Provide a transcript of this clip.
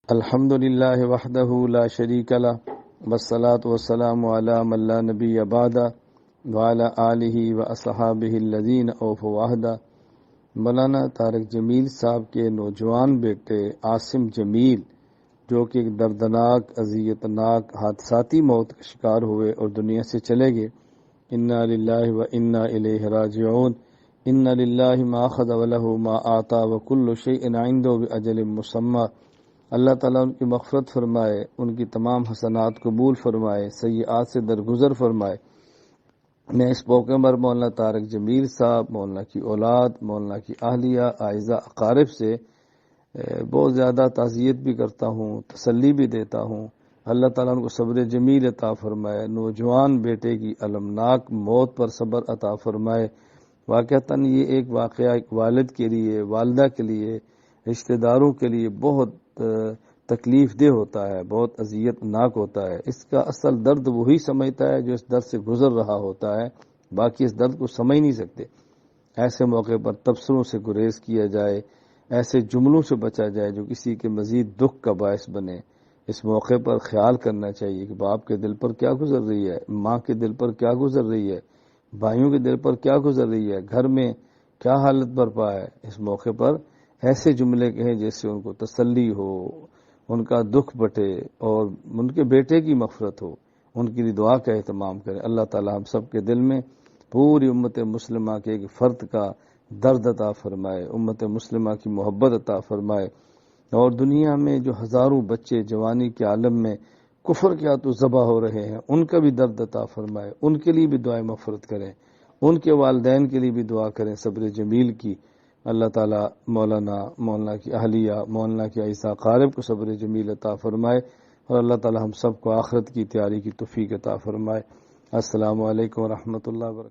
الحمد للہ وحدہ لا شریک لہ والصلاة والسلام علی من لا نبی بعدہ وعلی آلہ واصحابہ الذین اوفوا وعدہ۔ مولانا طارق جمیل صاحب کے نوجوان بیٹے عاصم جمیل جو کہ ایک دردناک اذیتناک حادثاتی موت کا شکار ہوئے اور دنیا سے چلے گئے، انا للہ و انا الیہ راجعون۔ ان للہ ما اخذ ولہ ما اعطى وکل شیء عنده باجل مسمى۔ اللہ تعالیٰ ان کی مغفرت فرمائے، ان کی تمام حسنات قبول فرمائے، سیئات سے درگزر فرمائے۔ میں اس موقع پر مولانا طارق جمیل صاحب، مولانا کی اولاد، مولانا کی اہلیہ، اعزہ اقارب سے بہت زیادہ تعزیت بھی کرتا ہوں، تسلی بھی دیتا ہوں۔ اللہ تعالیٰ ان کو صبر جمیل عطا فرمائے، نوجوان بیٹے کی المناک موت پر صبر عطا فرمائے۔ واقعتاً یہ ایک واقعہ ایک والد کے لیے، والدہ کے لیے، رشتہ داروں کے لیے بہت تکلیف دہ ہوتا ہے، بہت اذیت ناک ہوتا ہے۔ اس کا اصل درد وہی سمجھتا ہے جو اس درد سے گزر رہا ہوتا ہے، باقی اس درد کو سمجھ نہیں سکتے۔ ایسے موقع پر تبصروں سے گریز کیا جائے، ایسے جملوں سے بچا جائے جو کسی کے مزید دکھ کا باعث بنے۔ اس موقع پر خیال کرنا چاہیے کہ باپ کے دل پر کیا گزر رہی ہے، ماں کے دل پر کیا گزر رہی ہے، بھائیوں کے دل پر کیا گزر رہی ہے، گھر میں کیا حالت برپا ہے۔ اس موقع پر ایسے جملے کہیں جس سے ان کو تسلی ہو، ان کا دکھ بٹے اور ان کے بیٹے کی مغفرت ہو، ان کی دعا کا اہتمام کریں۔ اللہ تعالی ہم سب کے دل میں پوری امت مسلمہ کے ایک فرد کا درد عطا فرمائے، امت مسلمہ کی محبت عطا فرمائے، اور دنیا میں جو ہزاروں بچے جوانی کے عالم میں کفر کے ہاتھوں ذبح ہو رہے ہیں ان کا بھی درد عطا فرمائے، ان کے لیے بھی دعائیں مغفرت کریں، ان کے والدین کے لیے بھی دعا کریں صبر جمیل کی۔ اللہ تعالیٰ مولانا کی اہلیہ، مولانا کی اعزہ اقارب کو صبر جمیل عطا فرمائے، اور اللہ تعالیٰ ہم سب کو آخرت کی تیاری کی توفیق عطا فرمائے۔ السلام علیکم ورحمۃ اللہ وبرکاتہ۔